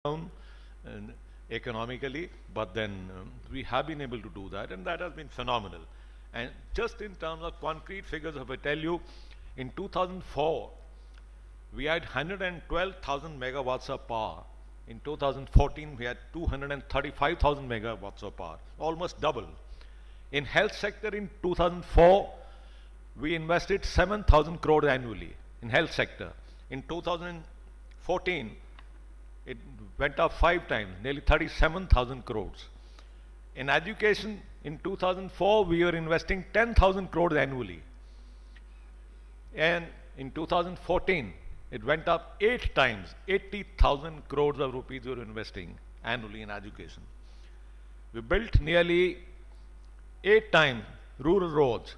down and economically, but then we have been able to do that, and that has been phenomenal. And just in terms of concrete figures, if I tell you, in 2004, we had 112,000 megawatts of power. In 2014, we had 235,000 megawatts of power, almost double. In health sector in 2004, we invested 7,000 crores annually in health sector. In 2014, it went up 5 times, nearly 37,000 crores. In education, in 2004, we were investing 10,000 crores annually. And in 2014, it went up 8 times, 80,000 crores of rupees we were investing annually in education. We built nearly 8 times rural roads.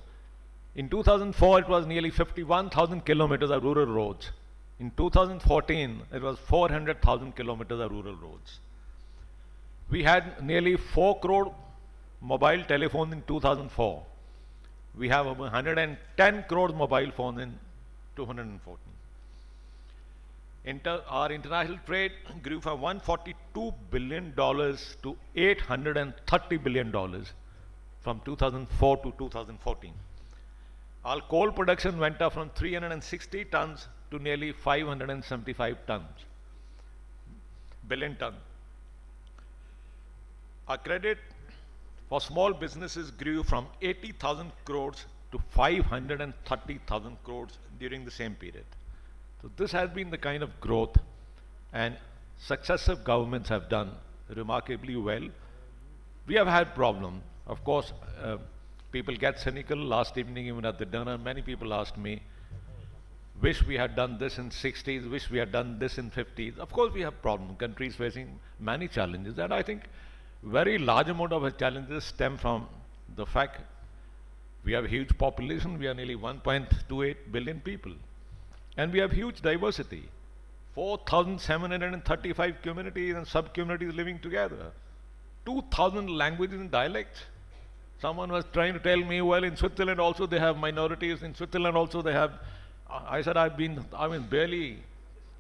In 2004, it was nearly 51,000 kilometers of rural roads. In 2014, it was 400,000 kilometers of rural roads. We had nearly 4 crore mobile telephones in 2004. We have over 110 crore mobile phones in 2014. Our international trade grew from $142 billion to $830 billion from 2004 to 2014. Our coal production went up from 360 tons to nearly 575 billion tons. Our credit for small businesses grew from 80,000 crores to 530,000 crores during the same period. So this has been the kind of growth, and successive governments have done remarkably well. We have had problems. Of course, people get cynical. Last evening, even at the dinner, many people asked me, wish we had done this in 60s, wish we had done this in 50s. Of course, we have problems. Countries facing many challenges, and I think very large amount of our challenges stem from the fact we have a huge population. We are nearly 1.28 billion people. And we have huge diversity. 4,735 communities and sub-communities living together. 2,000 languages and dialects. Someone was trying to tell me, well, in Switzerland also they have minorities. In Switzerland also they have... I said, barely,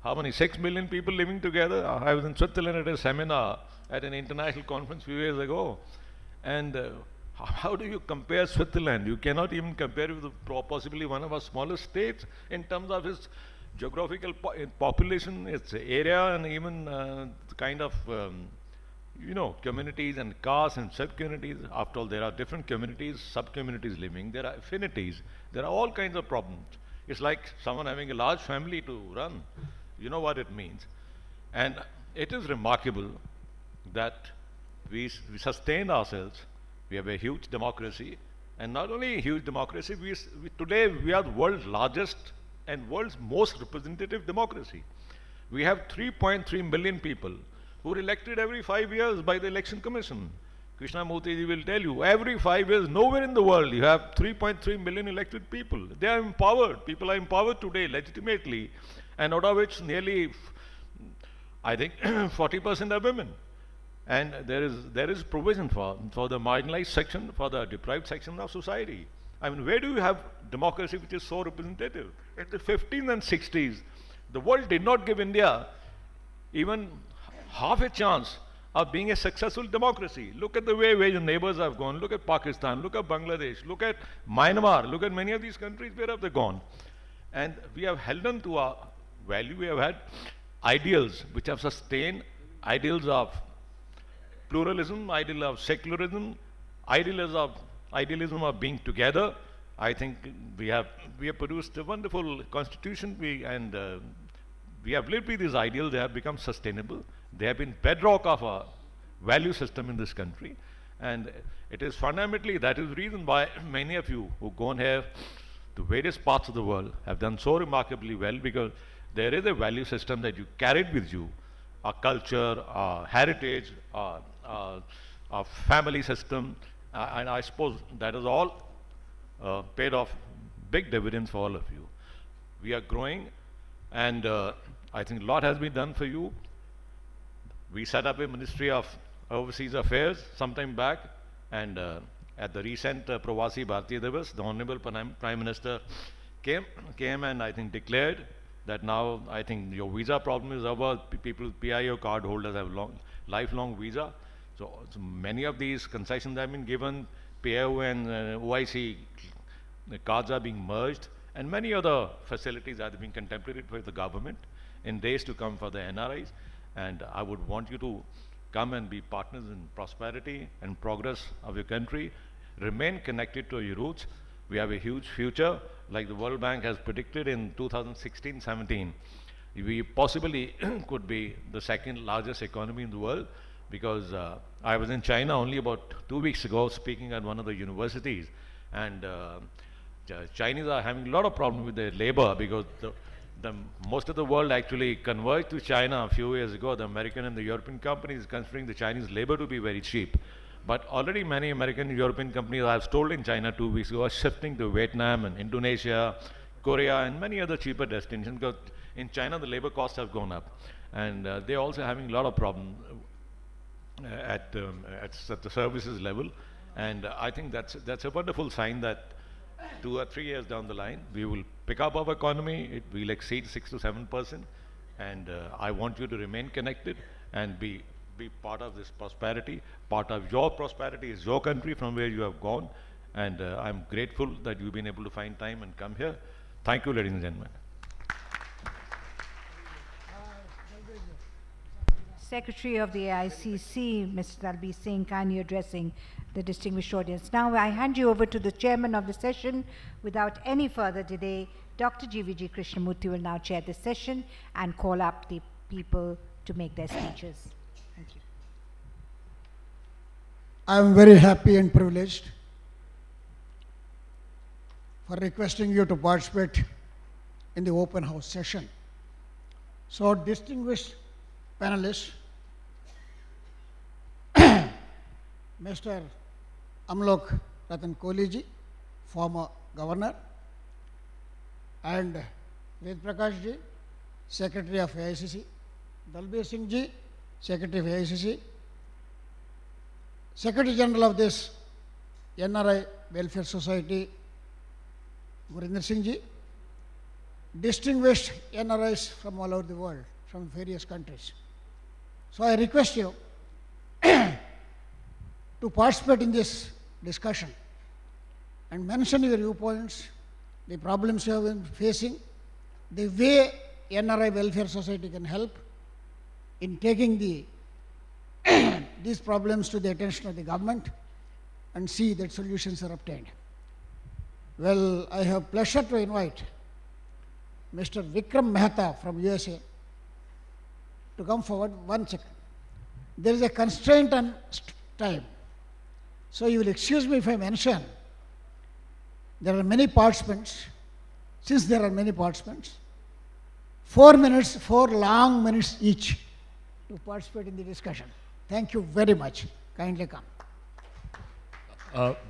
how many, 6 million people living together? I was in Switzerland at a seminar at an international conference a few years ago. And how do you compare Switzerland? You cannot even compare it with possibly one of our smallest states in terms of its geographical population, its area, and even the kind of communities and castes and sub-communities. After all, there are different communities, sub-communities living. There are affinities. There are all kinds of problems. It's like someone having a large family to run. You know what it means. And it is remarkable that we sustain ourselves. We have a huge democracy, and not only a huge democracy, today we are the world's largest and world's most representative democracy. We have 3.3 million people who are elected every 5 years by the Election Commission. Krishnamurti ji will tell you, every 5 years, nowhere in the world you have 3.3 million elected people. They are empowered. People are empowered today legitimately, and out of which nearly, I think, 40% are women. And there is provision for the marginalized section, for the deprived section of society. I mean, where do you have democracy which is so representative? In the 15th and 60s, the world did not give India even half a chance of being a successful democracy. Look at the way your neighbors have gone. Look at Pakistan, look at Bangladesh, look at Myanmar, look at many of these countries, where have they gone? And we have held on to our value. We have had ideals which have sustained, ideals of pluralism, ideal of secularism, idealism of being together. I think we have produced a wonderful constitution. We have lived with these ideals. They have become sustainable. They have been bedrock of our value system in this country, and it is fundamentally that is the reason why many of you who gone here to various parts of the world have done so remarkably well, because there is a value system that you carried with you, our culture, our heritage, our family system, and I suppose that is all paid off big dividends for all of you. We are growing, and I think a lot has been done for you. We set up a Ministry of Overseas Affairs some time back, and at the recent Pravasi Bharatiya Divas, the Honorable Prime Minister came and I think declared that now I think your visa problem is over. People, PIO card holders have lifelong visa. So many of these concessions have been given. PIO and OIC the cards are being merged, and many other facilities are being contemplated by the government in days to come for the NRIs. And I would want you to come and be partners in prosperity and progress of your country. Remain connected to your roots. We have a huge future, like the World Bank has predicted in 2016-17. We possibly could be the second largest economy in the world, because I was in China only about 2 weeks ago speaking at one of the universities, and Chinese are having a lot of problems with their labor, because most of the world actually converged to China a few years ago. The American and the European companies considering the Chinese labor to be very cheap. But already many American and European companies I have told in China 2 weeks ago are shifting to Vietnam and Indonesia, Korea, and many other cheaper destinations, because in China the labor costs have gone up. And they're also having a lot of problems at the services level. And I think that's a wonderful sign that 2 or 3 years down the line, we will pick up our economy. It will exceed 6 to 7%, and I want you to remain connected and be part of this prosperity. Part of your prosperity is your country from where you have gone, and I'm grateful that you've been able to find time and come here. Thank you, ladies and gentlemen. Secretary of the AICC, Mr. Dalbir Singh, kindly addressing the distinguished audience. Now I hand you over to the chairman of the session. Without any further delay, Dr. GVG Krishnamurthy will now chair the session and call up the people to make their speeches. Thank you. I am very happy and privileged for requesting you to participate in the open house session. So, distinguished panelists, Mr. Amlok Ratan Kohli ji, former governor, and Ved Prakash ji, Secretary of AICC, Dalbir Singh ji, Secretary of AICC, Secretary General of this NRI Welfare Society, Gurinder Singh ji, distinguished NRIs from all over the world, from various countries. So I request you to participate in this discussion and mention your viewpoints, the problems you have been facing, the way NRI Welfare Society can help in taking these problems to the attention of the government and see that solutions are obtained. Well, I have pleasure to invite Mr. Vikram Mehta from USA to come forward. 1 second. There is a constraint on time. So you will excuse me if I mention there are many participants. Since there are many participants, 4 minutes, 4 long minutes each to participate in the discussion. Thank you very much. Kindly come.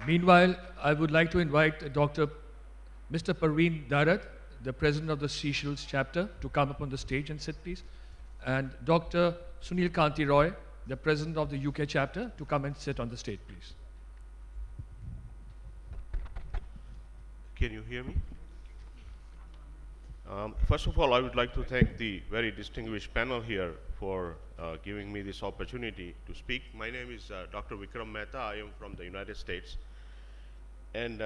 Meanwhile, I would like to invite Mr. Parveen Darat, the president of the Seychelles chapter, to come up on the stage and sit, please. And Dr. Sunil Kanti Roy, the president of the UK chapter, to come and sit on the stage, please. Can you hear me? First of all, I would like to thank the very distinguished panel here for giving me this opportunity to speak. My name is Dr. Vikram Mehta. I am from the United States. And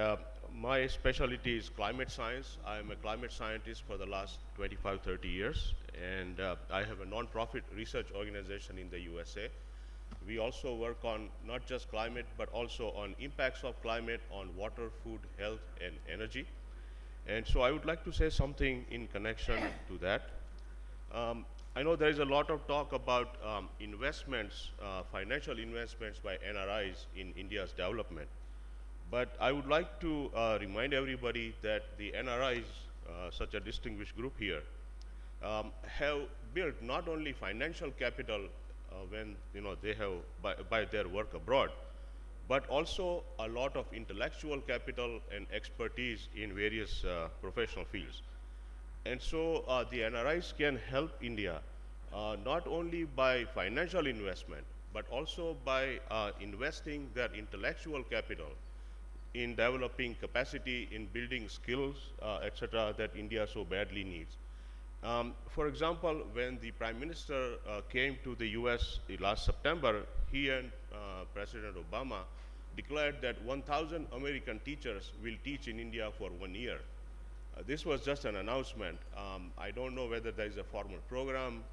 my specialty is climate science. I am a climate scientist for the last 25, 30 years. And I have a non-profit research organization in the USA. We also work on not just climate, but also on impacts of climate on water, food, health, and energy. And so I would like to say something in connection to that. I know there is a lot of talk about investments, financial investments by NRIs in India's development. But I would like to remind everybody that the NRIs, such a distinguished group here, have built not only financial capital when they have by their work abroad, but also a lot of intellectual capital and expertise in various professional fields. And so the NRIs can help India not only by financial investment, but also by investing their intellectual capital in developing capacity, in building skills, etc., that India so badly needs. For example, when the Prime Minister came to the US last September, he and President Obama declared that 1,000 American teachers will teach in India for 1 year. This was just an announcement. I don't know whether there is a formal program.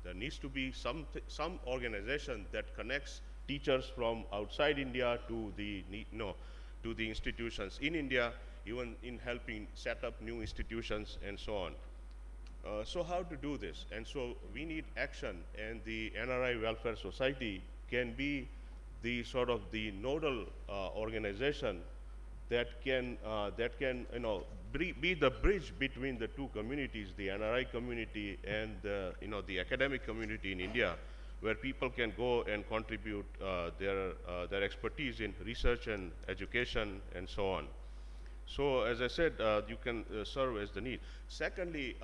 There needs to be some organization that connects teachers from outside India to to the institutions in India, even in helping set up new institutions and so on. So how to do this? And so we need action, and the NRI Welfare Society can be the sort of the nodal organization that can be the bridge between the two communities, the NRI community and the academic community in India, where people can go and contribute their expertise in research and education and so on. So as I said, you can serve as the need. Secondly,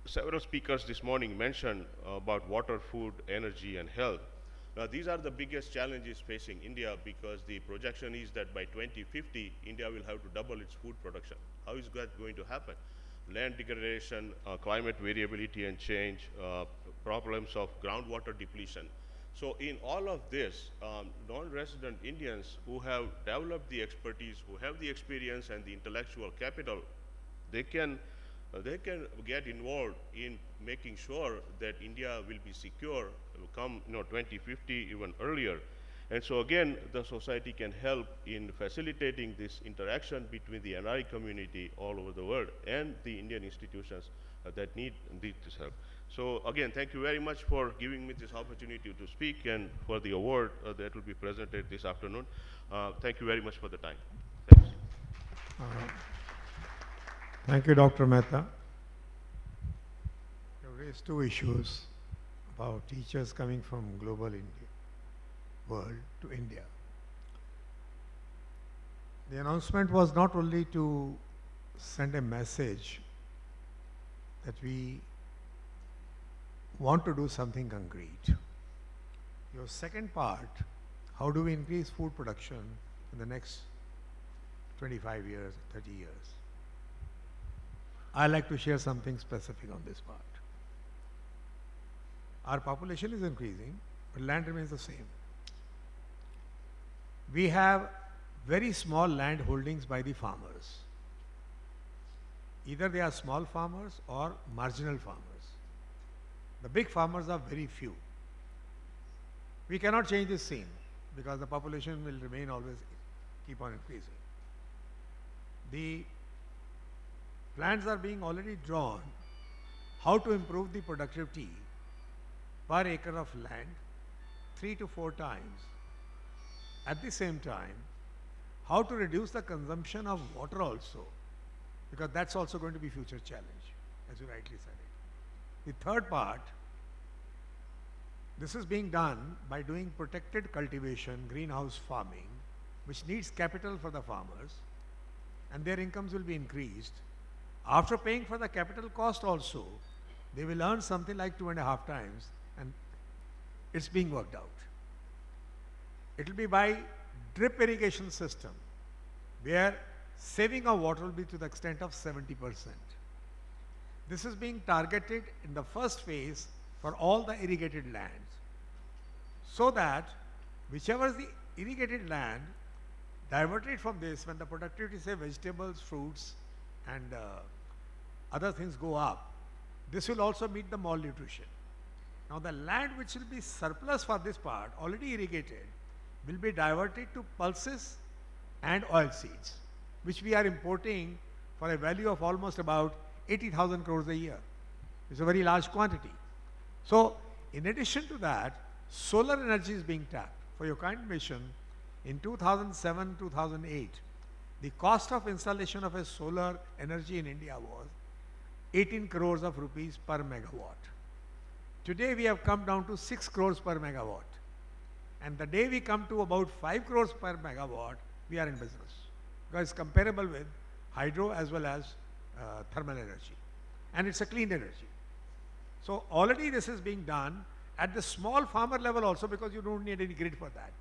several speakers this morning mentioned about water, food, energy, and health. Now, these are the biggest challenges facing India, because the projection is that by 2050, India will have to double its food production. How is that going to happen? Land degradation, climate variability and change, problems of groundwater depletion. So in all of this, non-resident Indians who have developed the expertise, who have the experience and the intellectual capital, they can get involved in making sure that India will be secure, will come 2050, even earlier. And so again, the society can help in facilitating this interaction between the NRI community all over the world and the Indian institutions that need this help. So again, thank you very much for giving me this opportunity to speak, and for the award that will be presented this afternoon. Thank you very much for the time. Thanks. Thank you, Dr. Mehta. You raised two issues about teachers coming from global India, world to India. The announcement was not only to send a message that we want to do something concrete. Your second part, how do we increase food production in the next 25 years, 30 years? I like to share something specific on this part. Our population is increasing, but land remains the same. We have very small land holdings by the farmers. Either they are small farmers or marginal farmers. The big farmers are very few. We cannot change this scene because the population will remain always, keep on increasing. The plans are being already drawn how to improve the productivity per acre of land 3 to 4 times. At the same time, how to reduce the consumption of water also, because that's also going to be future challenge, as you rightly said it. The third part, this is being done by doing protected cultivation, greenhouse farming, which needs capital for the farmers, and their incomes will be increased. After paying for the capital cost also, they will earn something like 2.5 times, and it's being worked out. It will be by drip irrigation system, where saving of water will be to the extent of 70%. This is being targeted in the first phase for all the irrigated lands, so that whichever is the irrigated land, diverted from this, when the productivity, say vegetables, fruits and other things go up, this will also meet the malnutrition. Now the land which will be surplus for this part, already irrigated, will be diverted to pulses and oil seeds, which we are importing for a value of almost about 80,000 crores a year. It's a very large quantity. So in addition to that, solar energy is being tapped. For your kind information, in 2007-2008, the cost of installation of a solar energy in India was 18 crores of rupees per megawatt. Today we have come down to 6 crores per megawatt. And the day we come to about 5 crores per megawatt, we are in business. Because it's comparable with hydro as well as thermal energy. And it's a clean energy. So already this is being done at the small farmer level also, because you don't need any grid for that.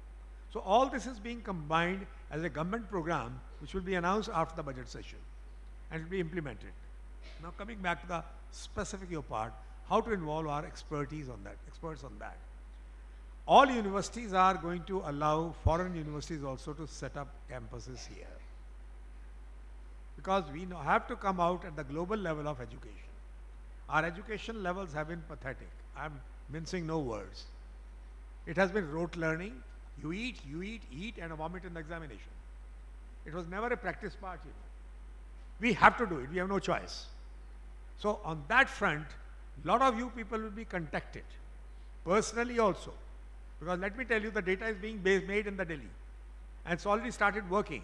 So all this is being combined as a government program which will be announced after the budget session and will be implemented. Now coming back to the specific your part, how to involve our expertise on that, experts on that. All universities are going to allow foreign universities also to set up campuses here. Because we have to come out at the global level of education. Our education levels have been pathetic. I'm mincing no words. It has been rote learning. You eat, and vomit in the examination. It was never a practice part, you know. We have to do it. We have no choice. So on that front, a lot of you people will be contacted, personally also. Because let me tell you, the data is being made in the Delhi. And it's already started working.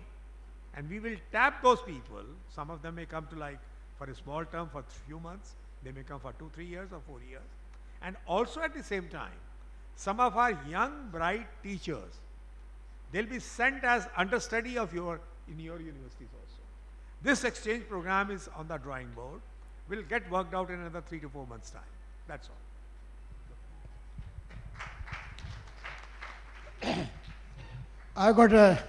And we will tap those people. Some of them may come to like for a small term for a few months. They may come for 2, 3 years or 4 years. And also at the same time, some of our young, bright teachers, they'll be sent as understudy in your universities also. This exchange program is on the drawing board. Will get worked out in another 3 to 4 months' time. That's all. I've got a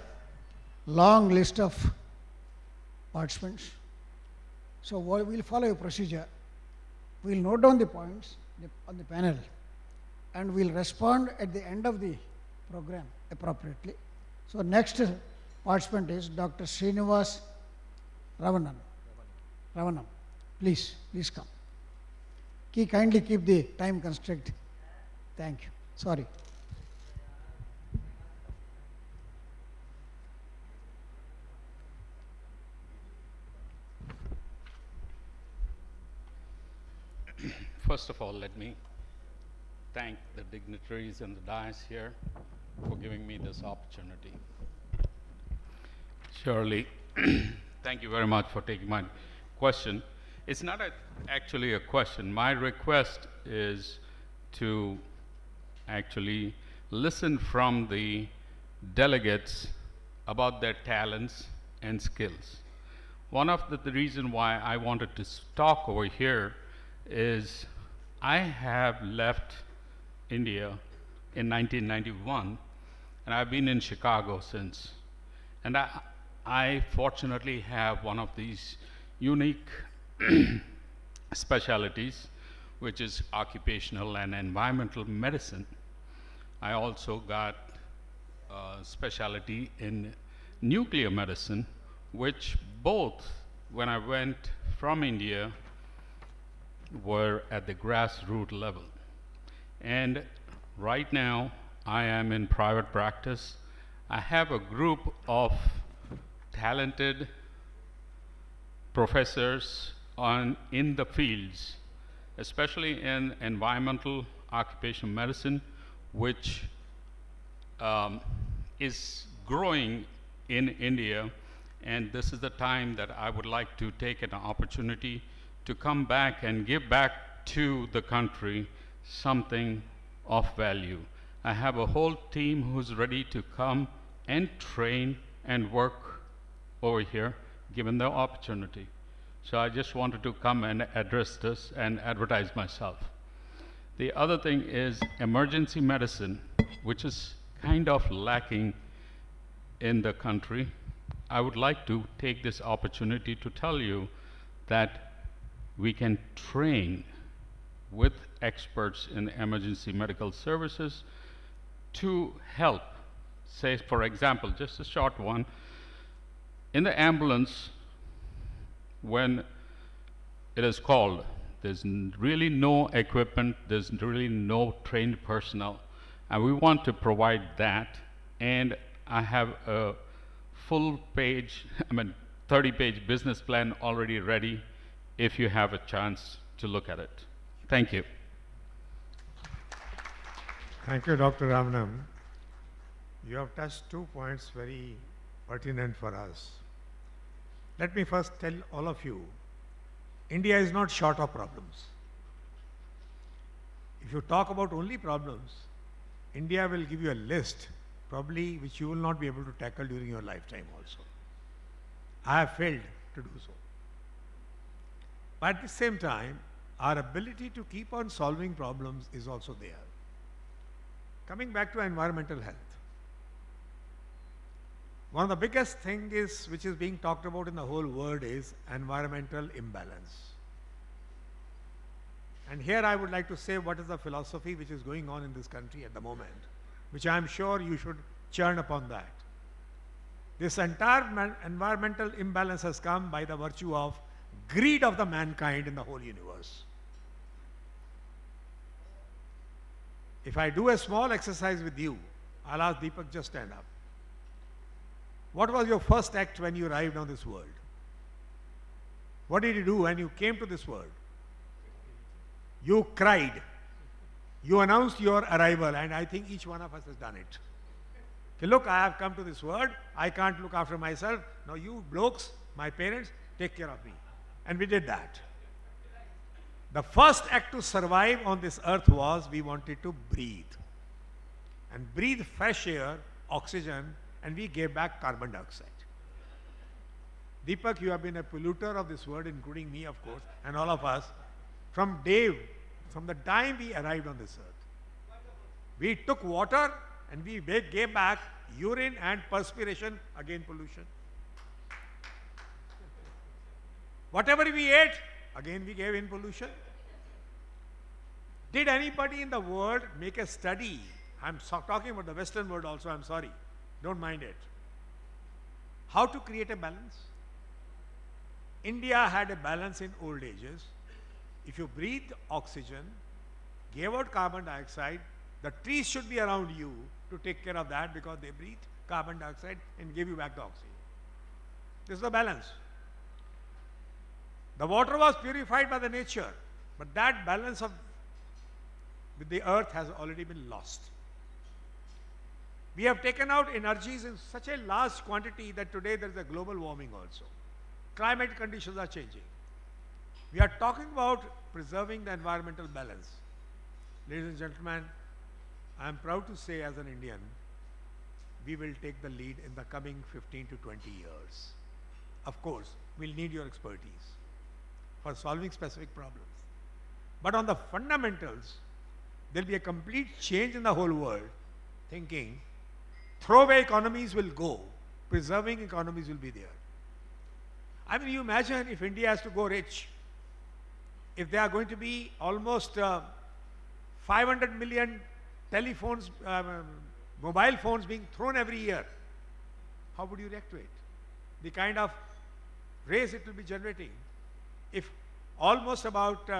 long list of participants. So we'll follow a procedure. We'll note down the points on the panel and we'll respond at the end of the program appropriately. So next participant is Dr. Srinivas Ravanam. Please come. Kindly keep the time constraint. Thank you. Sorry. First of all, let me thank the dignitaries and the dais here for giving me this opportunity. Shirley, thank you very much for taking my question. It's not actually a question. My request is to actually listen from the delegates about their talents and skills. One of the reason why I wanted to talk over here is I have left India in 1991 and I've been in Chicago since. And I fortunately have one of these unique specialties, which is occupational and environmental medicine. I also got a specialty in nuclear medicine, which both, when I went from India, were at the grassroots level. And right now, I am in private practice. I have a group of talented professors in the fields, especially in environmental occupational medicine, which is growing in India. And this is the time that I would like to take an opportunity to come back and give back to the country something of value. I have a whole team who's ready to come and train and work over here, given the opportunity. So I just wanted to come and address this and advertise myself. The other thing is emergency medicine, which is kind of lacking in the country. I would like to take this opportunity to tell you that we can train with experts in emergency medical services to help. Say, for example, just a short one, in the ambulance, when it is called, there's really no equipment, there's really no trained personnel, and we want to provide that. And I have a full page, 30-page business plan already ready if you have a chance to look at it. Thank you. Thank you, Dr. Ramanam. You have touched 2 points very pertinent for us. Let me first tell all of you, India is not short of problems. If you talk about only problems, India will give you a list, probably which you will not be able to tackle during your lifetime also. I have failed to do so. But at the same time, our ability to keep on solving problems is also there. Coming back to environmental health. One of the biggest things which is being talked about in the whole world is environmental imbalance. And here I would like to say what is the philosophy which is going on in this country at the moment, which I am sure you should churn upon that. This entire environmental imbalance has come by the virtue of greed of the mankind in the whole universe. If I do a small exercise with you, I'll ask Deepak, just stand up. What was your first act when you arrived on this world? What did you do when you came to this world? You cried. You announced your arrival, and I think each one of us has done it. Okay, look, I have come to this world. I can't look after myself. Now you blokes, my parents, take care of me. And we did that. The first act to survive on this earth was we wanted to breathe. And breathe fresh air, oxygen, and we gave back carbon dioxide. Deepak, you have been a polluter of this world, including me, of course, and all of us, from the time we arrived on this earth. We took water and we gave back urine and perspiration, again pollution. Whatever we ate, again we gave in pollution. Did anybody in the world make a study? I'm talking about the Western world also, I'm sorry. Don't mind it. How to create a balance? India had a balance in old ages. If you breathe oxygen, gave out carbon dioxide, the trees should be around you to take care of that because they breathe carbon dioxide and give you back the oxygen. This is the balance. The water was purified by the nature, but that balance with the earth has already been lost. We have taken out energies in such a large quantity that today there is a global warming also. Climate conditions are changing. We are talking about preserving the environmental balance. Ladies and gentlemen, I am proud to say as an Indian, we will take the lead in the coming 15 to 20 years. Of course, we'll need your expertise for solving specific problems. But on the fundamentals, there'll be a complete change in the whole world, thinking throwaway economies will go, preserving economies will be there. I mean, you imagine if India has to go rich, if there are going to be almost 500 million telephones, mobile phones being thrown every year, how would you react to it? The kind of rays it will be generating. If almost about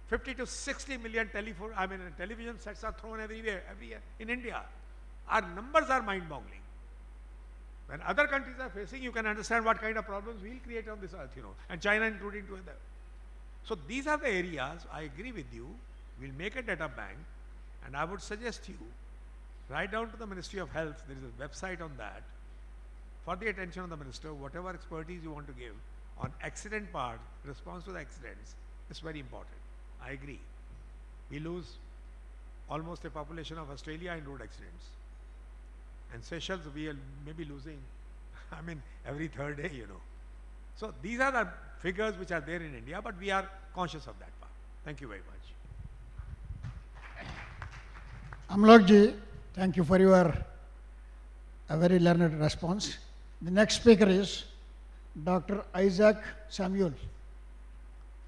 50 to 60 million television sets are thrown every year in India, our numbers are mind-boggling. When other countries are facing, you can understand what kind of problems we'll create on this earth, and China including together. So these are the areas, I agree with you, we'll make a data bank, and I would suggest you, write down to the Ministry of Health, there is a website on that, for the attention of the Minister, whatever expertise you want to give on accident part, response to the accidents, is very important. I agree. We lose almost a population of Australia in road accidents. And Seychelles, we are maybe losing, every third day, So these are the figures which are there in India, but we are conscious of that part. Thank you very much. Amlokji, thank you for your very learned response. The next speaker is Dr. Isaac Samuel.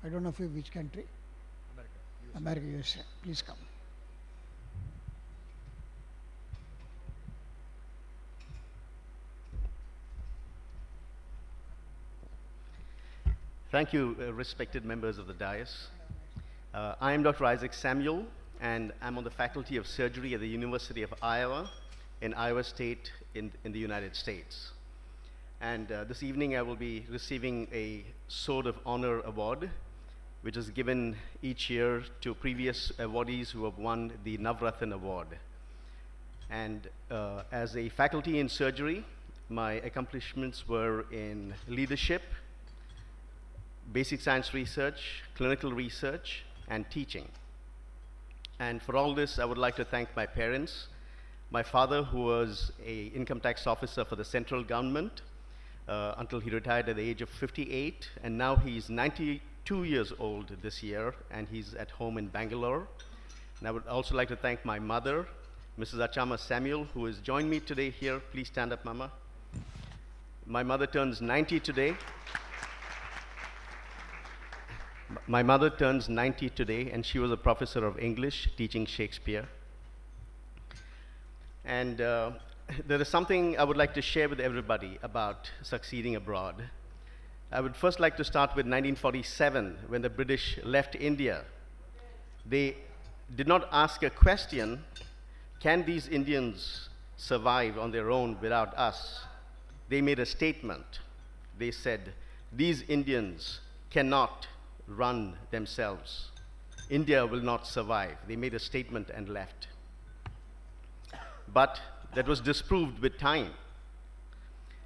I don't know which country. America, USA. Please come. Thank you, respected members of the dais. I am Dr. Isaac Samuel, and I'm on the Faculty of Surgery at the University of Iowa in Iowa State in the United States. And this evening I will be receiving a Sword of Honor Award, which is given each year to previous awardees who have won the Navratna Award. And as a faculty in surgery, my accomplishments were in leadership, basic science research, clinical research, and teaching. And for all this, I would like to thank my parents. My father, who was an income tax officer for the central government until he retired at the age of 58, and now he's 92 years old this year, and he's at home in Bangalore. And I would also like to thank my mother, Mrs. Achama Samuel, who has joined me today here. Please stand up, Mama. My mother turns 90 today. My mother turns 90 today, and she was a professor of English teaching Shakespeare. And there is something I would like to share with everybody about succeeding abroad. I would first like to start with 1947, when the British left India. They did not ask a question, can these Indians survive on their own without us? They made a statement. They said, these Indians cannot run themselves. India will not survive. They made a statement and left. But that was disproved with time.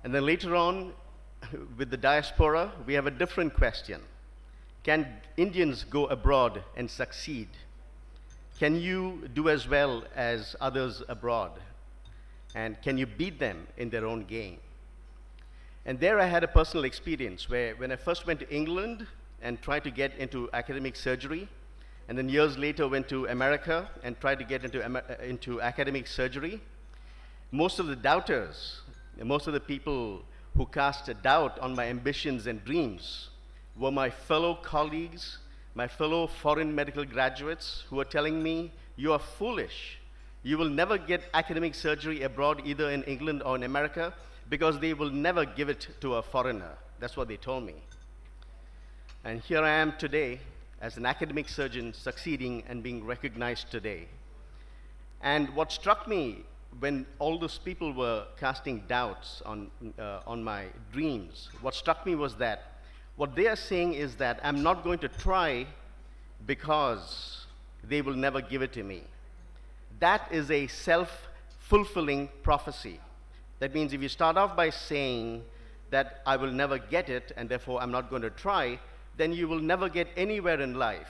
And then later on, with the diaspora, we have a different question. Can Indians go abroad and succeed? Can you do as well as others abroad? And can you beat them in their own game? And there I had a personal experience where when I first went to England and tried to get into academic surgery, and then years later went to America and tried to get into academic surgery, most of the doubters, most of the people who cast a doubt on my ambitions and dreams were my fellow colleagues, my fellow foreign medical graduates who were telling me, you are foolish. You will never get academic surgery abroad, either in England or in America, because they will never give it to a foreigner. That's what they told me. And here I am today as an academic surgeon, succeeding and being recognized today. And what struck me when all those people were casting doubts on my dreams, what struck me was that what they are saying is that I'm not going to try because they will never give it to me. That is a self-fulfilling prophecy. That means if you start off by saying that I will never get it and therefore I'm not going to try, then you will never get anywhere in life.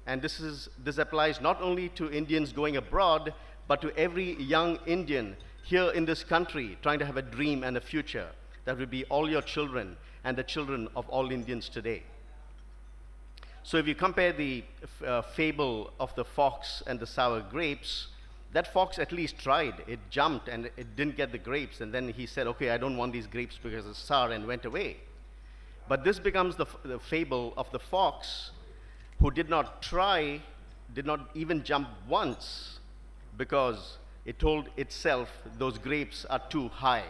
And this applies not only to Indians going abroad, but to every young Indian here in this country trying to have a dream and a future. That will be all your children and the children of all Indians today. So if you compare the fable of the fox and the sour grapes, that fox at least tried. It jumped and it didn't get the grapes, and then he said, okay, I don't want these grapes because it's sour, and went away. But this becomes the fable of the fox who did not try, did not even jump once, because it told itself those grapes are too high.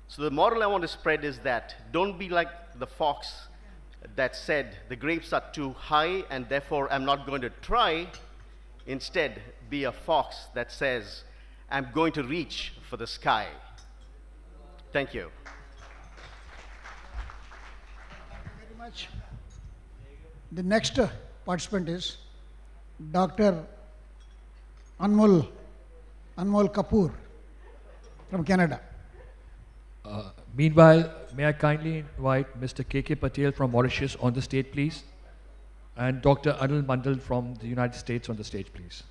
So the moral I want to spread is that don't be like the fox that said the grapes are too high and therefore I'm not going to try. Instead, be a fox that says, I'm going to reach for the sky. Thank you. Very much. The next participant is Dr. Anmol Kapoor from Canada. Meanwhile, may I kindly invite Mr. K.K. Patel from Mauritius on the stage, please, and Dr. Anil Mandal from the United States on the stage, please.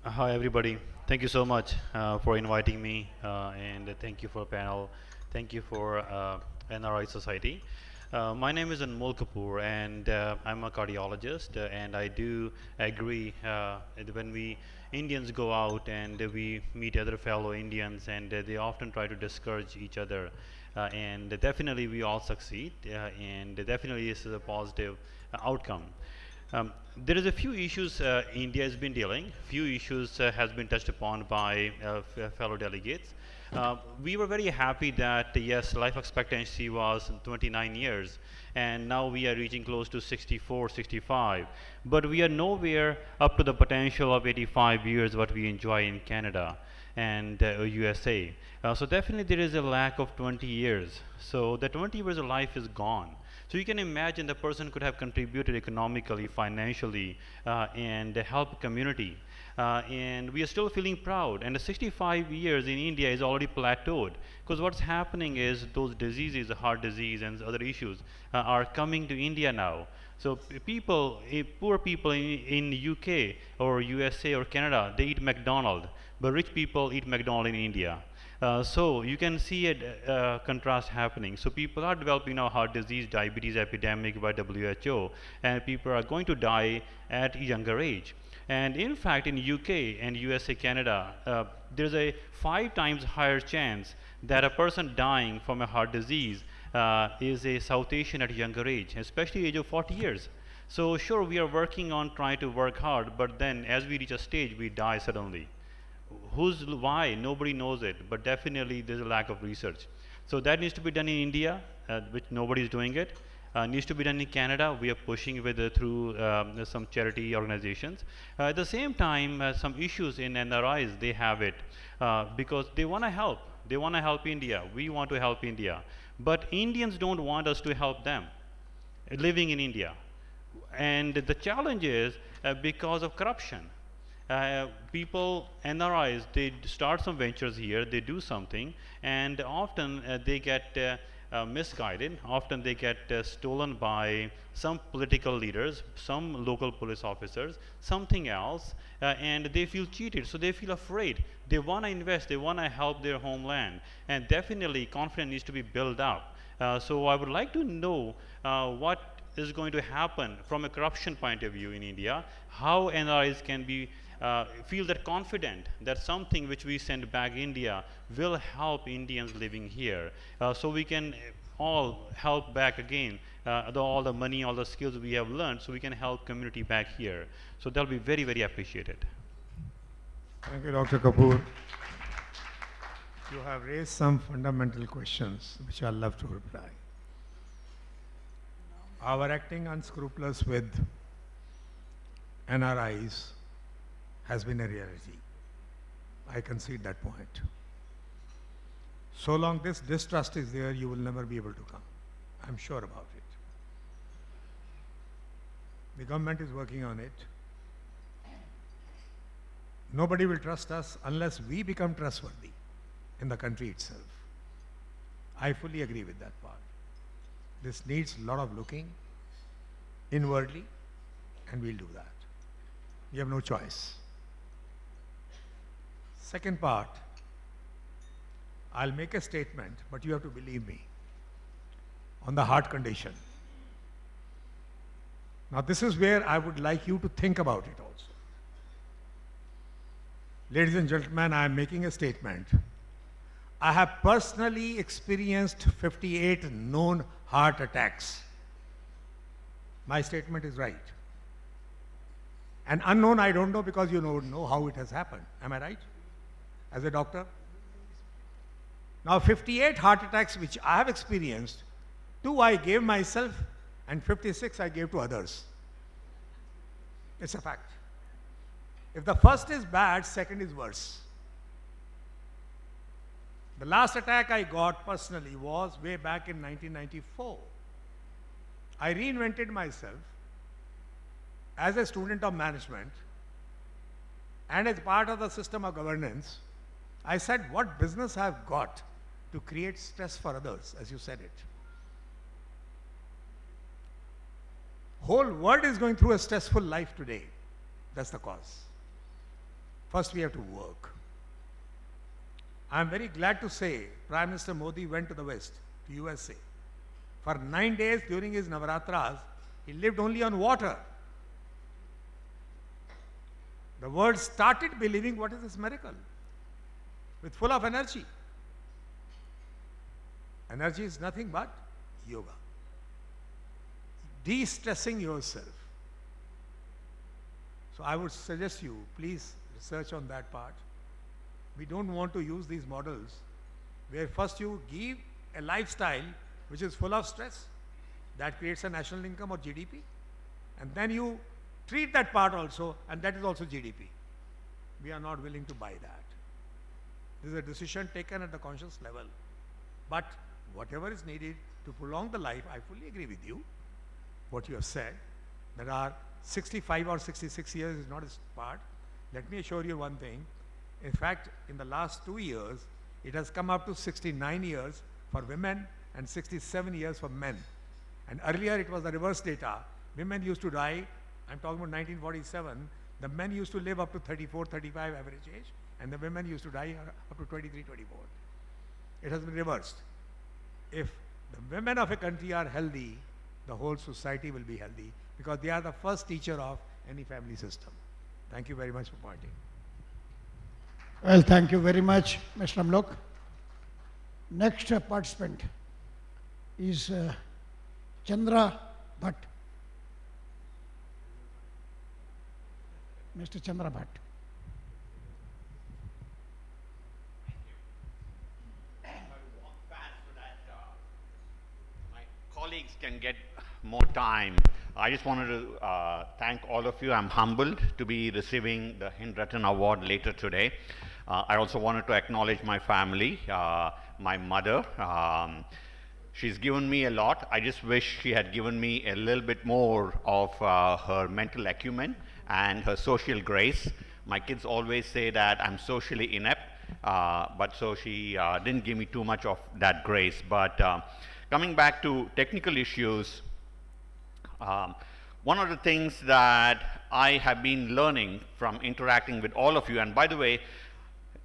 Hi, everybody. Thank you so much for inviting me, and thank you for the panel. Thank you for NRI Society. My name is Anmol Kapoor, and I'm a cardiologist, and I do agree that when we Indians go out and we meet other fellow Indians, and they often try to discourage each other, and definitely we all succeed, and definitely this is a positive outcome. There is a few issues India has been dealing. Few issues has been touched upon by fellow delegates. We were very happy that yes, life expectancy was 29 years, and now we are reaching close to 64, 65. But we are nowhere up to the potential of 85 years what we enjoy in Canada and USA. So definitely there is a lack of 20 years. So the 20 years of life is gone. So you can imagine the person could have contributed economically, financially, and help community. And we are still feeling proud. And the 65 years in India is already plateaued. Because what's happening is those diseases, heart disease and other issues, are coming to India now. So people, poor people in UK or USA or Canada, they eat McDonald's. But rich people eat McDonald's in India. So you can see a contrast happening. So people are developing now heart disease, diabetes epidemic by WHO, and people are going to die at a younger age. And in fact, in UK and USA, Canada, there's a 5 times higher chance that a person dying from a heart disease is a South Asian at a younger age, especially age of 40 years. So sure, we are working on trying to work hard, but then as we reach a stage, we die suddenly. Why? Nobody knows it, but definitely there's a lack of research. So that needs to be done in India, which nobody is doing it. Needs to be done in Canada. We are pushing with through some charity organizations. At the same time, some issues in NRIs, they have it because they want to help. They want to help India. We want to help India. But Indians don't want us to help them living in India. And the challenge is because of corruption. People, NRIs, they start some ventures here, they do something, and often they get misguided. Often they get stolen by some political leaders, some local police officers, something else, and they feel cheated, so they feel afraid. They want to invest, they want to help their homeland, and definitely confidence needs to be built up. So I would like to know what is going to happen from a corruption point of view in India, how NRIs can be feel that confident that something which we send back India will help Indians living here, so we can all help back again all the money, all the skills we have learned, so we can help community back here. So that'll be very, very appreciated. Thank you, Dr. Kapoor. You have raised some fundamental questions which I'll love to reply. Our acting unscrupulous with NRIs has been a reality. I concede that point. So long this distrust is there, you will never be able to come. I'm sure about it. The government is working on it. Nobody will trust us unless we become trustworthy in the country itself. I fully agree with that part. This needs a lot of looking inwardly, and we'll do that. We have no choice. Second part, I'll make a statement, but you have to believe me, on the heart condition. Now this is where I would like you to think about it also. Ladies and gentlemen, I am making a statement. I have personally experienced 58 known heart attacks. My statement is right. And unknown, I don't know, because you don't know how it has happened. Am I right? As a doctor? Now 58 heart attacks which I have experienced, 2 I gave myself and 56 I gave to others. It's a fact. If the first is bad, second is worse. The last attack I got personally was way back in 1994. I reinvented myself as a student of management and as part of the system of governance. I said, what business I've got to create stress for others, as you said it. Whole world is going through a stressful life today. That's the cause. First we have to work. I'm very glad to say Prime Minister Modi went to the West, to USA. For 9 days during his Navaratras, he lived only on water. The world started believing, what is this miracle? With full of energy. Energy is nothing but yoga. De-stressing yourself. So I would suggest you, please research on that part. We don't want to use these models where first you give a lifestyle which is full of stress, that creates a national income or GDP, and then you treat that part also, and that is also GDP. We are not willing to buy that. This is a decision taken at the conscious level. But whatever is needed to prolong the life, I fully agree with you, what you have said, that our 65 or 66 years is not a part. Let me assure you one thing. In fact, in the last 2 years, it has come up to 69 years for women and 67 years for men. And earlier it was the reverse data. Women used to die, I'm talking about 1947, the men used to live up to 34, 35 average age, and the women used to die up to 23, 24. it has been reversed. If the women of a country are healthy, the whole society will be healthy, because they are the first teacher of any family system. Thank you very much for pointing. Well, thank you very much, Mr. Amlok. Next participant is Chandra Bhatt. Mr. Chandra Bhatt. My colleagues can get more time. I just wanted to thank all of you. I'm humbled to be receiving the Hind Ratan Award later today. I also wanted to acknowledge my family, my mother. She's given me a lot. I just wish she had given me a little bit more of her mental acumen and her social grace. My kids always say that I'm socially inept, but so she didn't give me too much of that grace. But coming back to technical issues, one of the things that I have been learning from interacting with all of you, and by the way,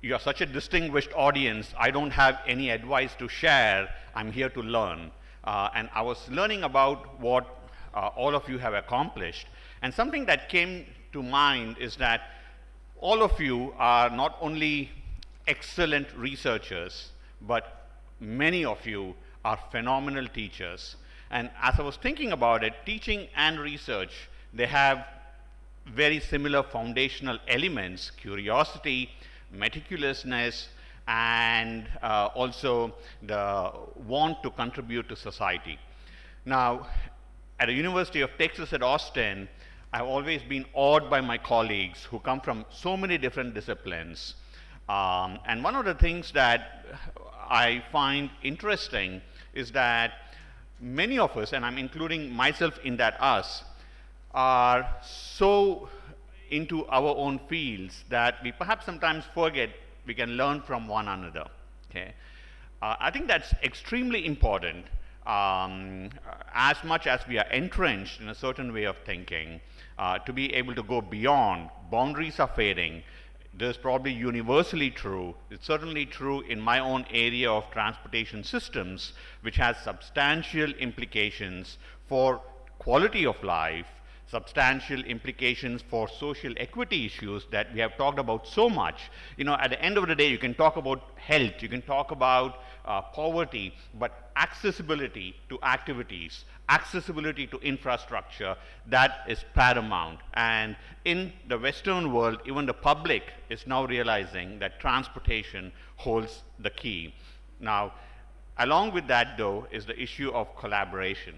you are such a distinguished audience, I don't have any advice to share, I'm here to learn. And I was learning about what all of you have accomplished. And something that came to mind is that all of you are not only excellent researchers, but many of you are phenomenal teachers. And as I was thinking about it, teaching and research, they have very similar foundational elements: curiosity, meticulousness, and also the want to contribute to society. Now, at the University of Texas at Austin, I've always been awed by my colleagues who come from so many different disciplines. And one of the things that I find interesting is that many of us, and I'm including myself in that us, are so into our own fields that we perhaps sometimes forget we can learn from one another. Okay? I think that's extremely important. As much as we are entrenched in a certain way of thinking, to be able to go beyond, boundaries are fading. This is probably universally true. It's certainly true in my own area of transportation systems, which has substantial implications for quality of life, substantial implications for social equity issues that we have talked about so much. You know, at the end of the day, you can talk about health, you can talk about poverty, but accessibility to activities, accessibility to infrastructure, that is paramount. And in the Western world, even the public is now realizing that transportation holds the key. Now, along with that, though, is the issue of collaboration.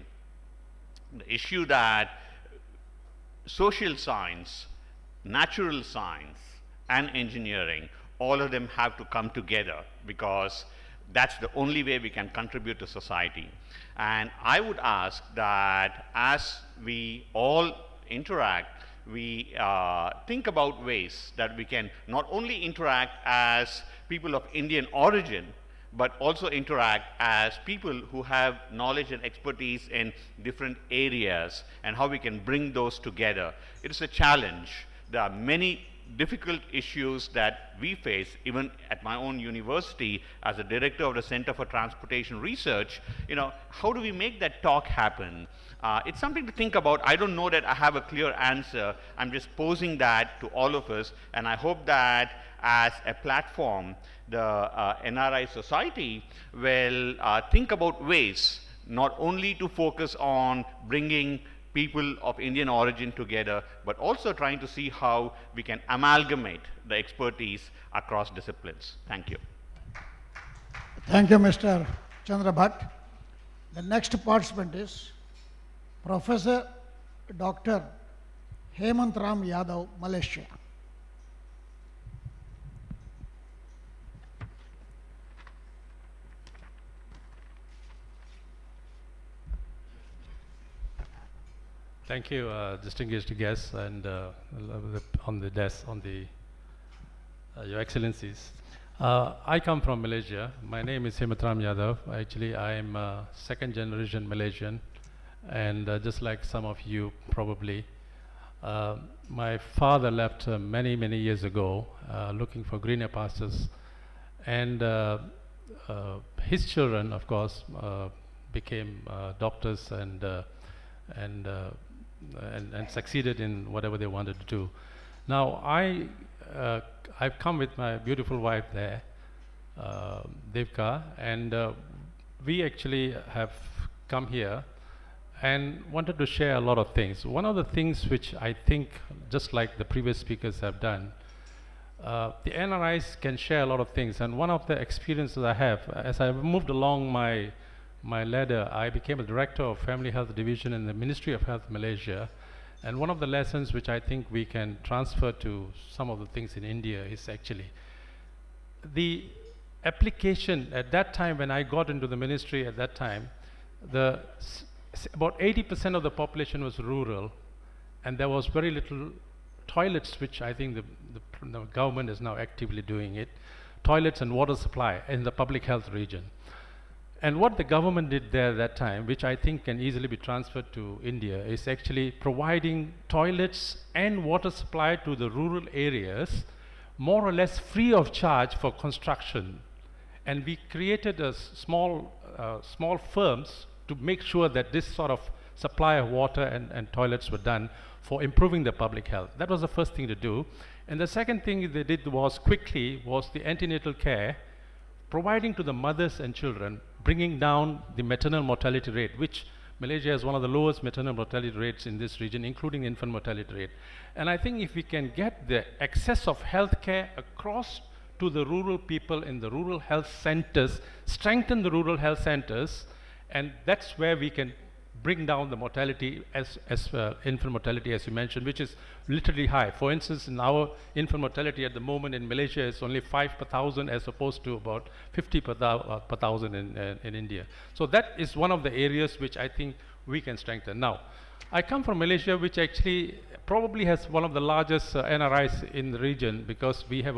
The issue that social science, natural science, and engineering, all of them have to come together, because that's the only way we can contribute to society. And I would ask that as we all interact, we think about ways that we can not only interact as people of Indian origin, but also interact as people who have knowledge and expertise in different areas, and how we can bring those together. It is a challenge. There are many difficult issues that we face, even at my own university as a director of the Center for Transportation Research. You know, how do we make that talk happen? It's something to think about. I don't know that I have a clear answer. I'm just posing that to all of us, and I hope that as a platform, the NRI Society will think about ways not only to focus on bringing people of Indian origin together, but also trying to see how we can amalgamate the expertise across disciplines. Thank you. Thank you, Mr. Chandra Bhatt. The next participant is Professor Dr. Hemant Ram Yadav, Malaysia. Thank you, distinguished guests, and on the desk, Your Excellencies. I come from Malaysia. My name is Hemant Ram Yadav. Actually, I am a second generation Malaysian, and just like some of you probably, my father left many, many years ago looking for greener pastures, and his children, of course, became doctors and succeeded in whatever they wanted to do. Now, I've come with my beautiful wife there, Devka, and we actually have come here and wanted to share a lot of things. One of the things which I think, just like the previous speakers have done, the NRIs can share a lot of things, and one of the experiences I have, as I moved along my ladder, I became a director of Family Health Division in the Ministry of Health Malaysia, and one of the lessons which I think we can transfer to some of the things in India is actually the application. At that time, when I got into the ministry at that time, about 80% of the population was rural, and there was very little toilets, which I think the government is now actively doing it, toilets and water supply in the public health region. And what the government did there at that time, which I think can easily be transferred to India, is actually providing toilets and water supply to the rural areas, more or less free of charge for construction. And we created a small firms to make sure that this sort of supply of water and toilets were done for improving the public health. That was the first thing to do. And the second thing they did was the antenatal care, providing to the mothers and children, bringing down the maternal mortality rate, which Malaysia has one of the lowest maternal mortality rates in this region, including infant mortality rate. And I think if we can get the access of health care across to the rural people in the rural health centers, strengthen the rural health centers, and that's where we can bring down the mortality as infant mortality, as you mentioned, which is literally high. For instance, in our infant mortality at the moment in Malaysia is only 5 per thousand as opposed to about 50 per thousand in India. So that is one of the areas which I think we can strengthen. Now, I come from Malaysia, which actually probably has one of the largest NRIs in the region, because we have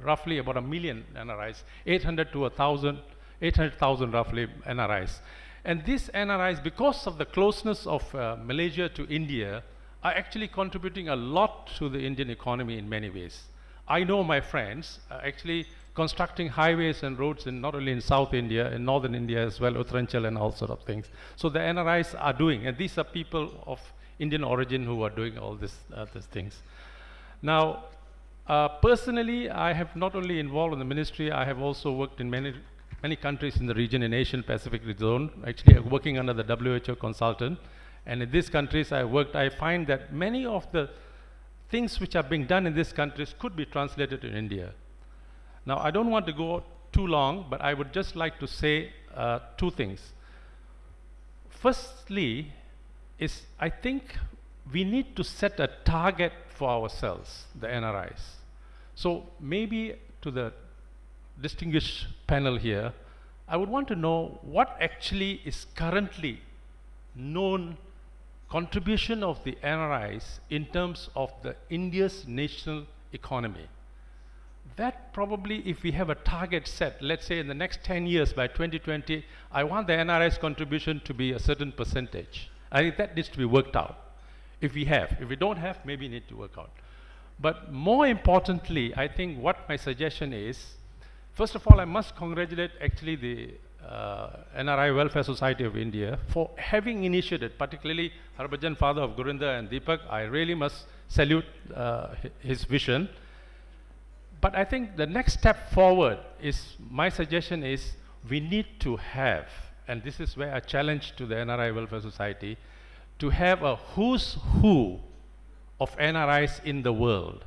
roughly about 1 million NRIs, 800 to 1,000, 800,000 roughly NRIs. And these NRIs, because of the closeness of Malaysia to India, are actually contributing a lot to the Indian economy in many ways. I know my friends are actually constructing highways and roads in not only in South India, in Northern India as well, Uttaranchal and all sort of things. So the NRIs are doing, and these are people of Indian origin who are doing all these things. Now, personally, I have not only involved in the ministry, I have also worked in many countries in the region, in Asian Pacific zone, actually working under the WHO consultant. And in these countries I find that many of the things which are being done in these countries could be translated to India. Now, I don't want to go too long, but I would just like to say two things. Firstly, I think we need to set a target for ourselves, the NRIs. So maybe to the distinguished panel here, I would want to know what actually is currently known contribution of the NRIs in terms of the India's national economy. That probably, if we have a target set, let's say in the next 10 years by 2020, I want the NRI's contribution to be a certain percentage. I think that needs to be worked out. If we don't have, maybe need to work out. But more importantly, I think what my suggestion is, first of all, I must congratulate actually the NRI Welfare Society of India for having initiated, particularly Harbhajan, father of Gurinder and Deepak. I really must salute his vision. But I think the next step forward is, my suggestion is, we need to have, and this is where I challenge to the NRI Welfare Society, to have a who's who of NRIs in the world.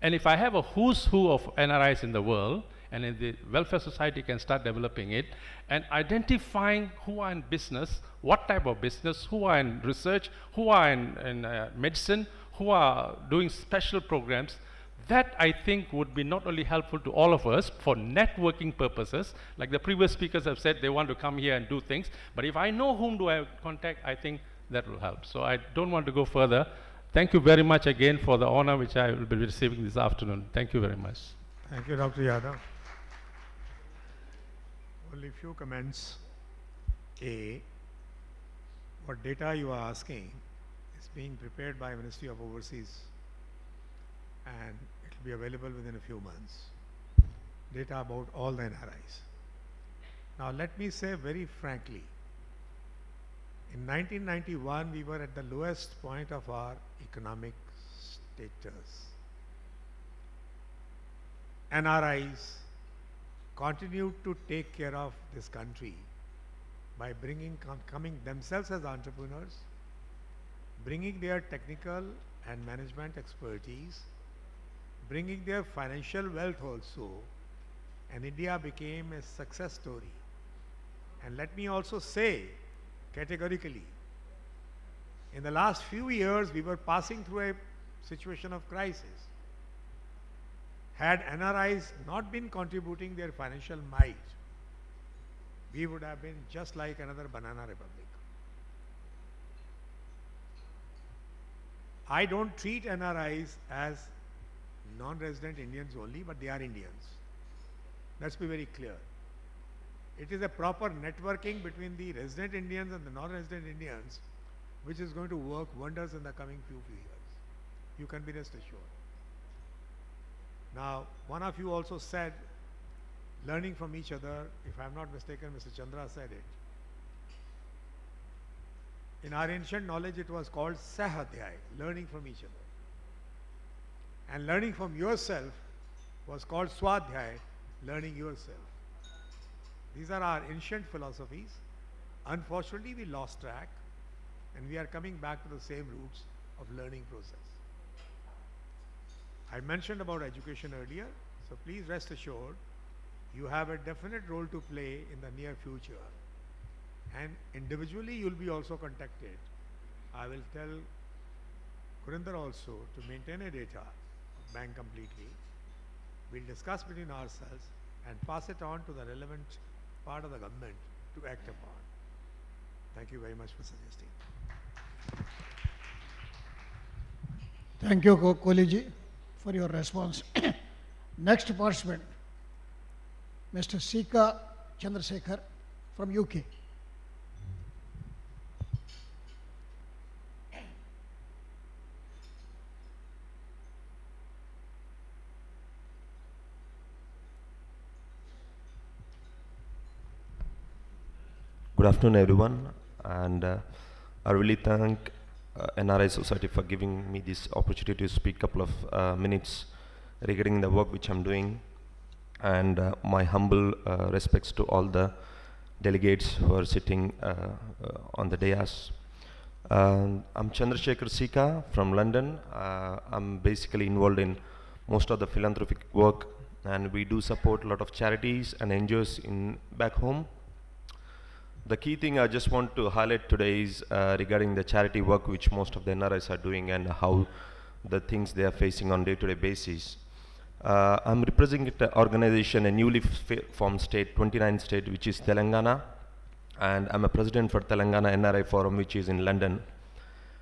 And if I have a who's who of NRIs in the world, and in the Welfare Society can start developing it, and identifying who are in business, what type of business, who are in research, who are in medicine, who are doing special programs, that I think would be not only helpful to all of us for networking purposes, like the previous speakers have said they want to come here and do things, but if I know whom do I contact, I think that will help. So I don't want to go further. Thank you very much again for the honor which I will be receiving this afternoon. Thank you very much. Thank you, Dr. Yadav. Only a few comments. A, what data you are asking is being prepared by Ministry of Overseas, and it will be available within a few months. Data about all the NRIs. Now let me say very frankly, in 1991 we were at the lowest point of our economic status. NRIs continued to take care of this country by coming themselves as entrepreneurs, bringing their technical and management expertise, bringing their financial wealth also, and India became a success story. And let me also say categorically, in the last few years we were passing through a situation of crisis. Had NRIs not been contributing their financial might, we would have been just like another banana republic. I don't treat NRIs as non-resident Indians only, but they are Indians. Let's be very clear. It is a proper networking between the resident Indians and the non-resident Indians which is going to work wonders in the coming few years. You can be rest assured. Now, one of you also said, learning from each other, if I am not mistaken, Mr. Chandra said it. In our ancient knowledge, it was called Sahadhyay, learning from each other. And learning from yourself was called Swadhyay, learning yourself. These are our ancient philosophies. Unfortunately, we lost track and we are coming back to the same roots of learning process. I mentioned about education earlier, so please rest assured you have a definite role to play in the near future. And individually you will be also contacted. I will tell Kurinder also to maintain a data of bank completely. We'll discuss between ourselves and pass it on to the relevant part of the government to act upon. Thank you very much for suggesting. Thank you, Kohli for your response. Next participant, Mr. Sika Chandrasekhar from UK. Good afternoon, everyone, and I really thank NRI Society for giving me this opportunity to speak a couple of minutes regarding the work which I'm doing, and my humble respects to all the delegates who are sitting on the dais. I'm Chandrasekhar Sika from London. I'm basically involved in most of the philanthropic work, and we do support a lot of charities and NGOs in back home. The key thing I just want to highlight today is regarding the charity work which most of the NRIs are doing and how the things they are facing on day-to-day basis. I'm representing the organization, a newly formed state, 29th state, which is Telangana, and I'm a president for Telangana NRI Forum, which is in London,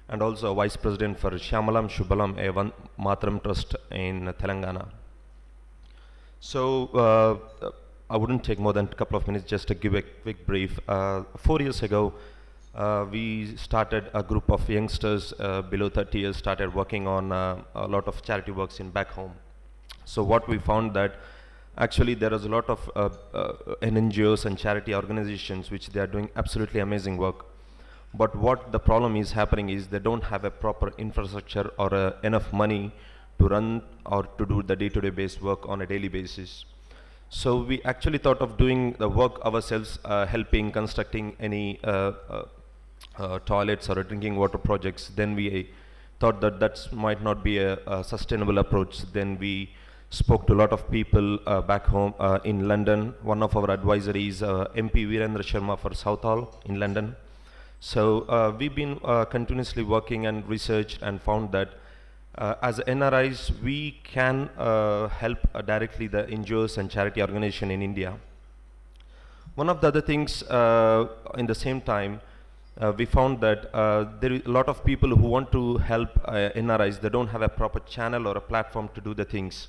and also a vice president for Shyamalam Shubhalam, a One Matram Trust in Telangana. So I wouldn't take more than a couple of minutes just to give a quick brief. 4 years ago, we started a group of youngsters below 30 years, started working on a lot of charity works in back home. So what we found that actually there is a lot of NGOs and charity organizations which they are doing absolutely amazing work. But what the problem is happening is they don't have a proper infrastructure or enough money to run or to do the day-to-day based work on a daily basis. So we actually thought of doing the work ourselves, helping constructing any toilets or drinking water projects. Then we thought that that might not be a sustainable approach. Then we spoke to a lot of people back home in London. One of our advisories, MP Virendra Sharma for Southall in London. So we've been continuously working and researched and found that as NRIs, we can help directly the NGOs and charity organization in India. One of the other things in the same time, we found that there is a lot of people who want to help NRIs. They don't have a proper channel or a platform to do the things.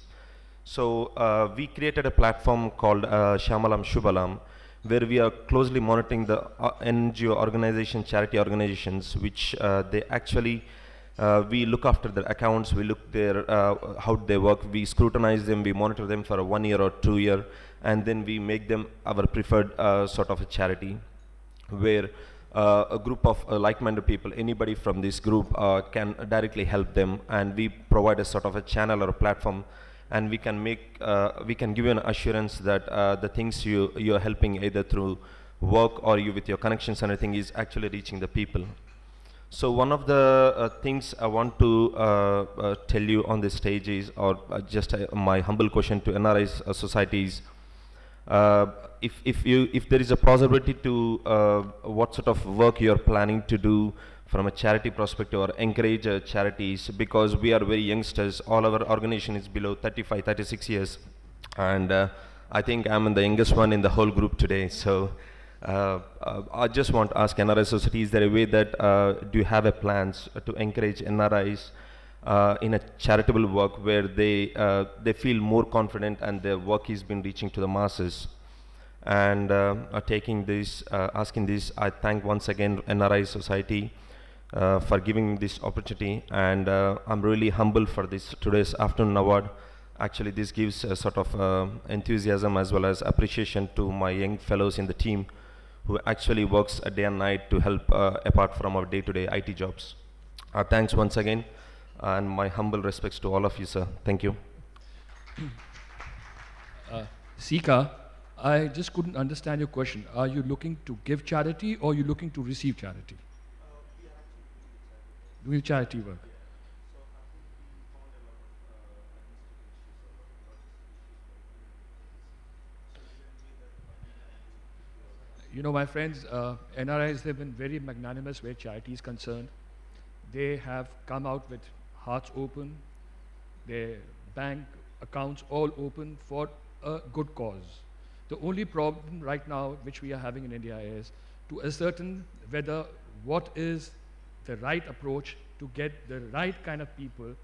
So we created a platform called Shyamalam Shubhalam, where we are closely monitoring the NGO organization, charity organizations, which they actually we look after their accounts, we look their how they work, we scrutinize them, we monitor them for a 1 year or 2 year, and then we make them our preferred sort of a charity, where a group of like-minded people, anybody from this group can directly help them, and we provide a sort of a channel or a platform, and we can give you an assurance that the things you're helping either through work or you with your connections and everything is actually reaching the people. So one of the things I want to tell you on this stage is, or just my humble question to NRI societies, if there is a possibility to what sort of work you are planning to do from a charity perspective, or encourage charities, because we are very youngsters. All our organization is below 35, 36 years, and I think I'm the youngest one in the whole group today. So I just want to ask NRI society, is there a way that do you have a plans to encourage NRIs in a charitable work where they feel more confident and their work has been reaching to the masses? And taking this, asking this, I thank once again NRI society for giving me this opportunity, and I'm really humble for this today's afternoon award. Actually, this gives a sort of enthusiasm as well as appreciation to my young fellows in the team who actually works a day and night to help apart from our day-to-day IT jobs. Thanks once again, and my humble respects to all of you, sir. Thank you. Sika, I just couldn't understand your question. Are you looking to give charity or are you looking to receive charity? Doing charity work. You know, my friends, NRIs have been very magnanimous where charity is concerned. They have come out with hearts open, their bank accounts all open for a good cause. The only problem right now which we are having in India is to ascertain whether what is the right approach to get the right kind of people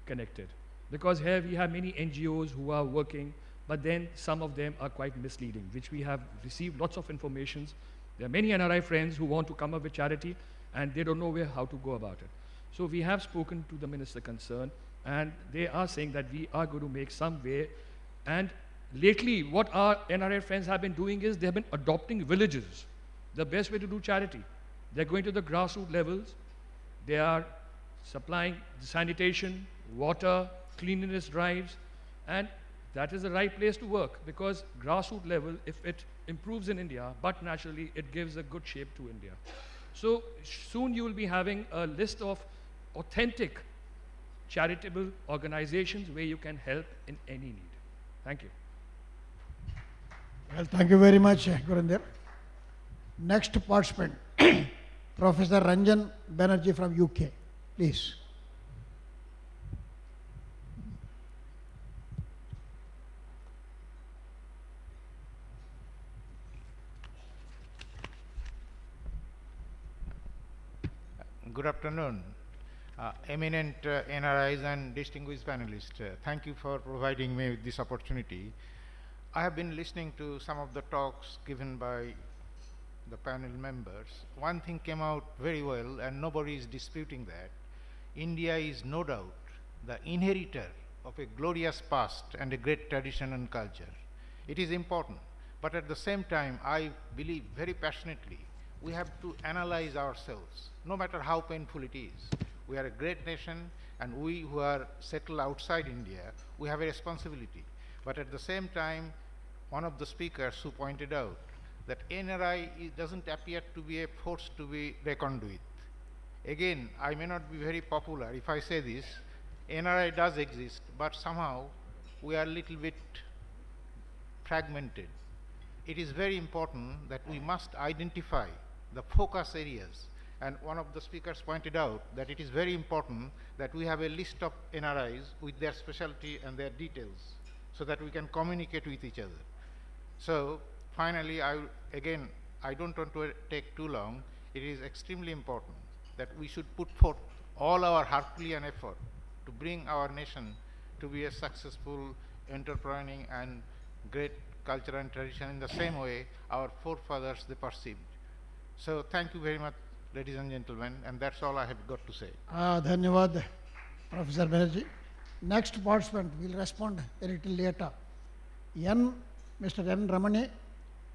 connected. Because here we have many NGOs who are working, but then some of them are quite misleading, which we have received lots of informations. There are many NRI friends who want to come up with charity and they don't know how to go about it. So we have spoken to the minister concerned, and they are saying that we are going to make some way. And lately, what our NRI friends have been doing is they have been adopting villages. The best way to do charity. They're going to the grassroots levels. They are supplying sanitation, water, cleanliness drives, and that is the right place to work, because grassroots level, if it improves in India, but naturally it gives a good shape to India. So soon you will be having a list of authentic charitable organizations where you can help in any need. Thank you. Well, thank you very much, Gurinder. Next participant, Professor Ranjan Banerjee from UK, please. Good afternoon, eminent NRIs and distinguished panelists. Thank you for providing me with this opportunity. I have been listening to some of the talks given by the panel members. One thing came out very well, and nobody is disputing that. India is no doubt the inheritor of a glorious past and a great tradition and culture. It is important, but at the same time, I believe very passionately we have to analyze ourselves, no matter how painful it is. We are a great nation, and we who are settled outside India, we have a responsibility. But at the same time, one of the speakers who pointed out that NRI doesn't appear to be a force to be reckoned with. Again, I may not be very popular if I say this. NRI does exist, but somehow we are a little bit fragmented. It is very important that we must identify the focus areas, and one of the speakers pointed out that it is very important that we have a list of NRIs with their specialty and their details so that we can communicate with each other. So finally, I don't want to take too long. It is extremely important that we should put forth all our Herculean effort to bring our nation to be a successful, entrepreneuring and great culture and tradition in the same way our forefathers they perceived. So thank you very much, ladies and gentlemen, and that's all I have got to say. Dhanyavad, Professor Banerjee. Next participant will respond a little later. N. Mr. N. Ramani,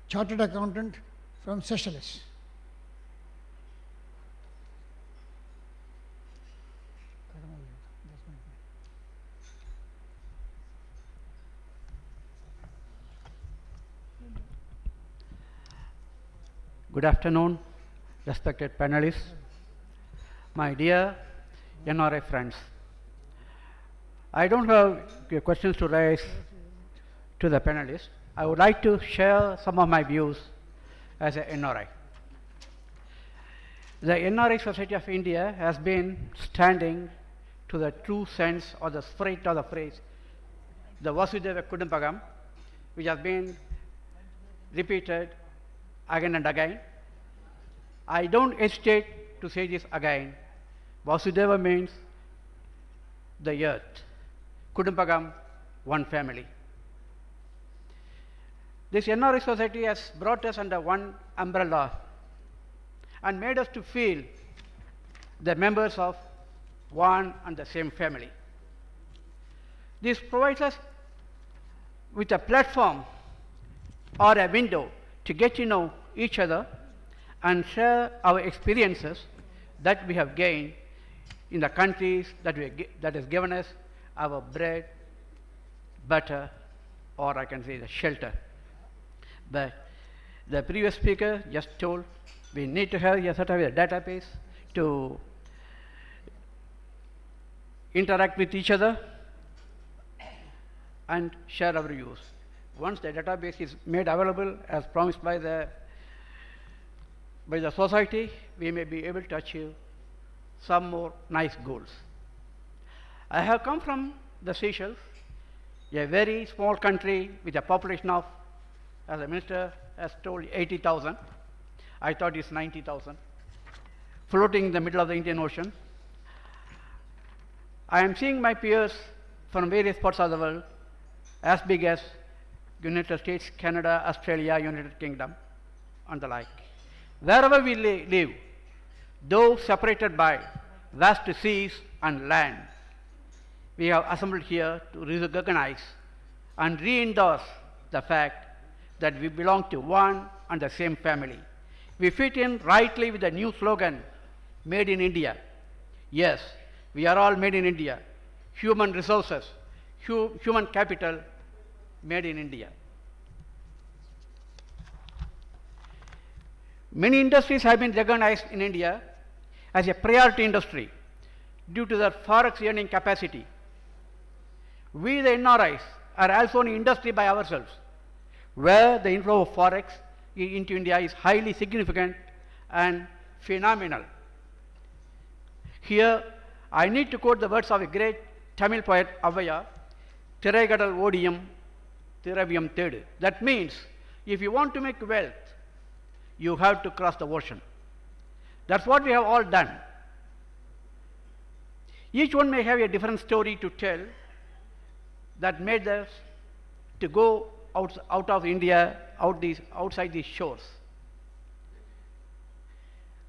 Chartered Accountant from Seychelles. Good afternoon, respected panelists, my dear NRI friends. I don't have questions to raise to the panelists. I would like to share some of my views as an NRI. The NRI Society of India has been standing to the true sense or the spirit of the phrase, the Vasudhaiva Kudumbakam, which has been repeated again and again. I don't hesitate to say this again. Vasudhaiva means the earth. Kudumbakam, one family. This NRI Society has brought us under one umbrella and made us to feel the members of one and the same family. This provides us with a platform or a window to get to know each other and share our experiences that we have gained in the countries that has given us our bread, butter, or I can say the shelter. But the previous speaker just told we need to have a sort of a database to interact with each other and share our views. Once the database is made available as promised by the society, we may be able to achieve some more nice goals. I have come from the Seychelles, a very small country with a population of, as the minister has told, 80,000. I thought it's 90,000, floating in the middle of the Indian Ocean. I am seeing my peers from various parts of the world as big as United States, Canada, Australia, United Kingdom, and the like. Wherever we live, though separated by vast seas and land, we have assembled here to recognize and re-endorse the fact that we belong to one and the same family. We fit in rightly with the new slogan, Made in India. Yes, we are all made in India. Human resources, human capital, made in India. Many industries have been recognized in India as a priority industry due to their forex earning capacity. We, the NRIs, are also an industry by ourselves, where the inflow of forex into India is highly significant and phenomenal. Here, I need to quote the words of a great Tamil poet, Avaya, Thiraigadal Odiyam, Thiraviyam Thedu. That means, if you want to make wealth, you have to cross the ocean. That's what we have all done. Each one may have a different story to tell that made us to go out of India, outside these shores.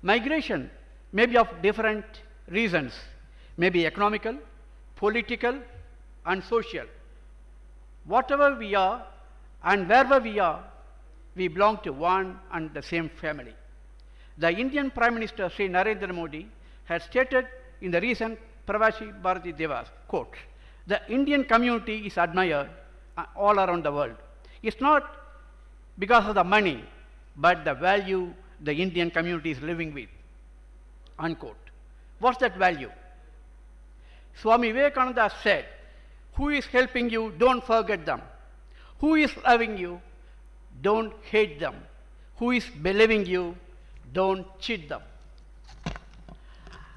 Migration may be of different reasons, may be economical, political, and social. Whatever we are and wherever we are, we belong to one and the same family. The Indian Prime Minister, Sri Narendra Modi, has stated in the recent Pravasi Bharati Devas quote, the Indian community is admired all around the world. It's not because of the money, but the value the Indian community is living with, unquote. What's that value? Swami Vivekananda said, who is helping you, don't forget them. Who is loving you, don't hate them. Who is believing you, don't cheat them.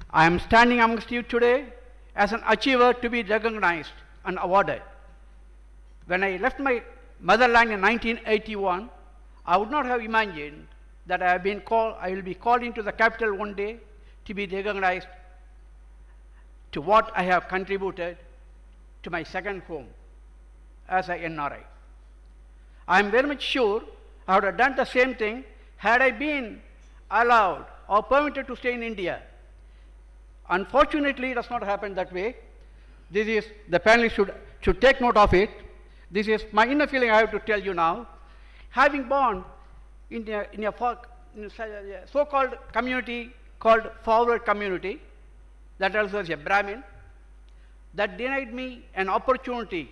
I am standing amongst you today as an achiever to be recognized and awarded. When I left my motherland in 1981, I would not have imagined that I will be called into the capital one day to be recognized to what I have contributed to my second home as an NRI. I am very much sure I would have done the same thing had I been allowed or permitted to stay in India. Unfortunately, it does not happen that way. The panelists should take note of it. This is my inner feeling I have to tell you now. Having born in a so-called community called forward community, that also is a Brahmin, that denied me an opportunity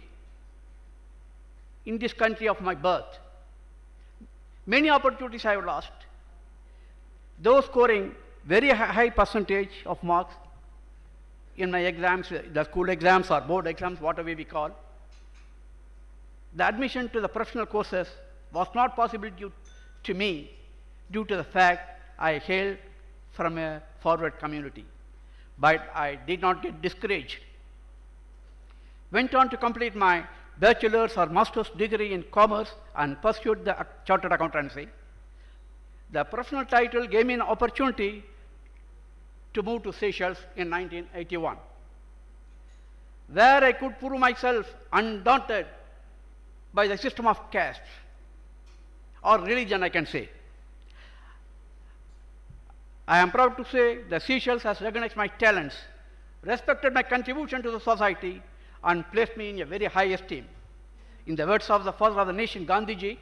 in this country of my birth. Many opportunities I have lost. Those scoring very high percentage of marks in my exams, the school exams or board exams, whatever we call. The admission to the professional courses was not possible to me due to the fact I hailed from a forward community. But I did not get discouraged. Went on to complete my bachelor's or master's degree in commerce and pursued the chartered accountancy. The professional title gave me an opportunity to move to Seychelles in 1981, where I could prove myself undaunted by the system of caste or religion, I can say. I am proud to say the Seychelles has recognized my talents, respected my contribution to the society, and placed me in a very high esteem. In the words of the father of the nation, Gandhiji,